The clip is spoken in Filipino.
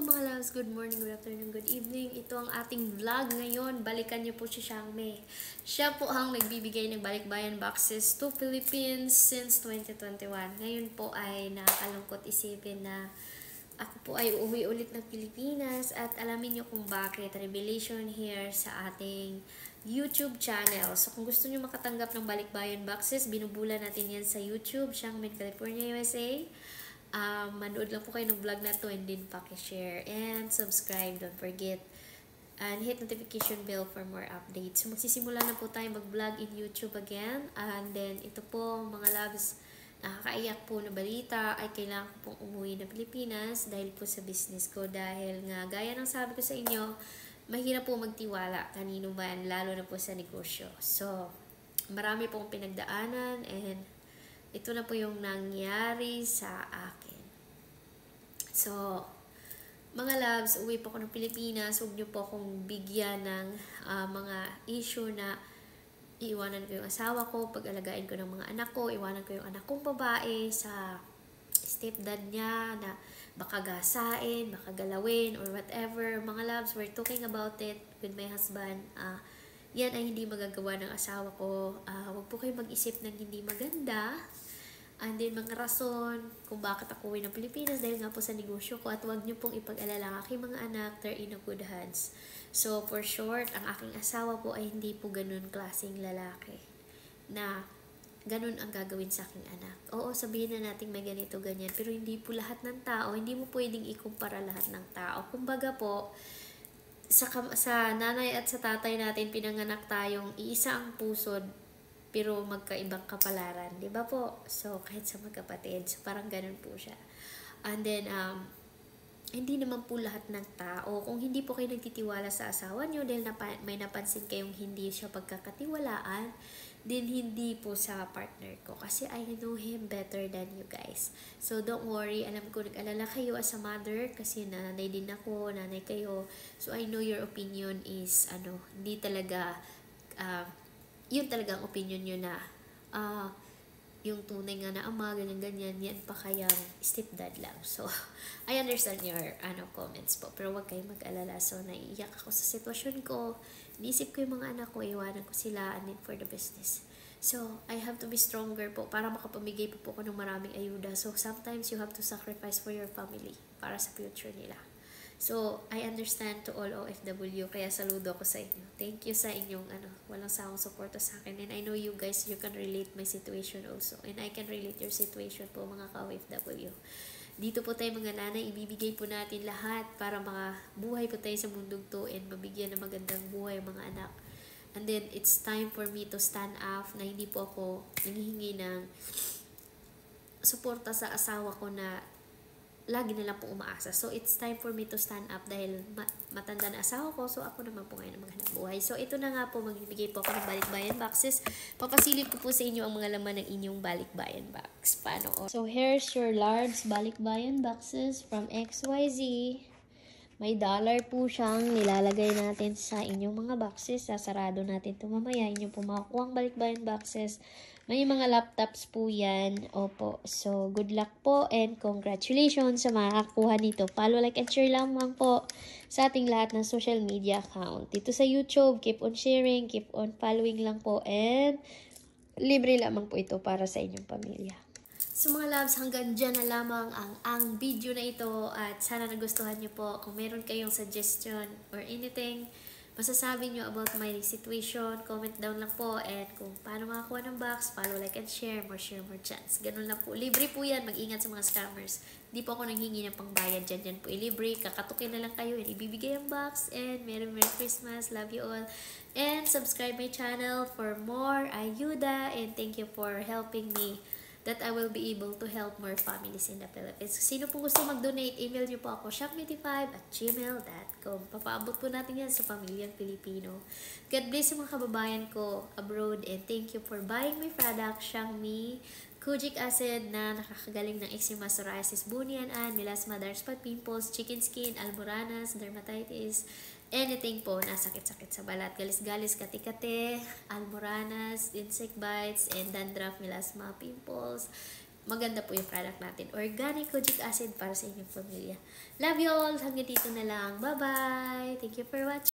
mga loves, good morning, good afternoon, good evening. Ito ang ating vlog ngayon. Balikan niyo po si Xiangmei. Siya po ang nagbibigay ng balikbayan boxes to Philippines since 2021. Ngayon po ay nakakalungkot isipin na ako po ay uuwi ulit ng Pilipinas at alamin niyo kung bakit. Revelation here sa ating YouTube channel. So kung gusto niyo makatanggap ng balikbayan boxes, binubulan natin yan sa YouTube, Xiangmei, California, USA. Manood lang po kayo ng vlog na to and din paki-share and subscribe, don't forget, and hit notification bell for more updates. So magsisimula na po tayo mag-vlog in YouTube again, and then ito po mga loves, nakakaiyak po na balita ay kailangan ko pong umuwi na Pilipinas dahil po sa business ko, dahil nga gaya ng sabi ko sa inyo, mahirap po magtiwala kanino man, lalo na po sa negosyo. So marami pong pinagdaanan and ito na po yung nangyari sa akin. So, mga loves, uwi po ako ng Pilipinas. Huwag niyo po akong bigyan ng mga issue na iiwanan ko yung asawa ko, pag-alagain ko ng mga anak ko, iwanan ko yung anak kong babae sa stepdad niya na baka gasain, baka galawin, or whatever. Mga loves, we're talking about it with my husband. Yan ay hindi magagawa ng asawa ko. Huwag po kayo mag-isip ng hindi maganda. And then, mga rason kung bakit ako uwi ng Pilipinas dahil nga po sa negosyo ko, at huwag niyo pong ipag-alala ang aking mga anak, they're in a good hands. So, for short, ang aking asawa po ay hindi po ganun klaseng lalaki na ganun ang gagawin sa aking anak. Oo, sabihin na natin may ganito, ganyan, pero hindi po lahat ng tao, hindi mo pwedeng ikumpara lahat ng tao. Kumbaga po, sa nanay at sa tatay natin, pinanganak tayong iisa ang pusod, pero magkaibang kapalaran, di ba po? So, kahit sa magkapatid, so parang ganun po siya. And then, hindi naman po lahat ng tao, kung hindi po kayo nagtitiwala sa asawa nyo dahil may napansin kayong hindi siya pagkakatiwalaan, din hindi po sa partner ko. Kasi I know him better than you guys. So, don't worry. Alam ko, nag-alala kayo as a mother kasi nanay din ako, nanay kayo. So, I know your opinion is, hindi talaga, yun talagang opinion nyo na yung tunay nga na ama, ganyan-ganyan, yan pa kayang stepdad lang. So, I understand your comments po. Pero wag kayong mag-alala. So, naiiyak ako sa sitwasyon ko. Iniisip ko yung mga anak ko, iwanan ko sila, and then for the business. So, I have to be stronger po para makapamigay po ako ng maraming ayuda. So, sometimes you have to sacrifice for your family para sa future nila. So, I understand to all OFW, kaya saludo ako sa inyo. Thank you sa inyong walang sawang suporta sa akin. And I know you guys, you can relate my situation also. And I can relate your situation po, mga ka-OFW. Dito po tayo mga nanay, ibibigay po natin lahat para makabuhay po tayo sa mundong to and mabigyan ng magandang buhay ang mga anak. And then, it's time for me to stand up na hindi po ako nanghihingi ng suporta sa asawa ko na lagi na lang po umaasa. So, it's time for me to stand up dahil matanda na asawa ko. So, ako naman po ngayon ang maghanap buhay. So, ito na nga po, magbibigay po ako ng balikbayan boxes. Papasilip ko po sa inyo ang mga laman ng inyong balikbayan box. Paano? So, here's your large balikbayan boxes from XYZ. May dollar po siyang nilalagay natin sa inyong mga boxes. Sasarado natin ito mamaya. Inyong po makukuha ang balikbayan boxes. May mga laptops po yan. Opo. So, good luck po and congratulations sa makakakuha nito. Follow, like, and share lamang po sa ating lahat ng social media account. Dito sa YouTube, keep on sharing, keep on following lang po, and libre lamang po ito para sa inyong pamilya. So mga loves, hanggang dyan na lamang ang video na ito at sana nagustuhan nyo po. Kung meron kayong suggestion or anything, masasabi nyo about my situation, comment down lang po. And kung paano makakuha ng box, follow, like, and share more chance. Ganun lang po. Libre po yan. Mag-ingat sa mga scammers. Hindi po ako nanghingi ng pangbayad dyan. Dyan po libre. Kakatukin na lang kayo and ibibigay ang box. And Merry Christmas. Love you all. And subscribe my channel for more ayuda. And thank you for helping me that I will be able to help more families in the Philippines. Sino pong gusto mag-donate, email nyo po ako, xiangmei25@gmail.com. Papaabot po natin yan sa pamilyang Pilipino. God bless sa mga kababayan ko abroad and thank you for buying my product, Xiangmei Kojic Acid na nakakagaling ng eczema, psoriasis, bunian, melasma, dark spot, pimples, chicken skin, almoranas, dermatitis, anything po na sakit-sakit sa balat, galis-galis, kati-kati, almoranas, insect bites, and dandruff, melasma, pimples, maganda po yung product natin. Organic kojic acid para sa inyong pamilya. Love you all. Hanggang dito na lang. Bye-bye. Thank you for watching.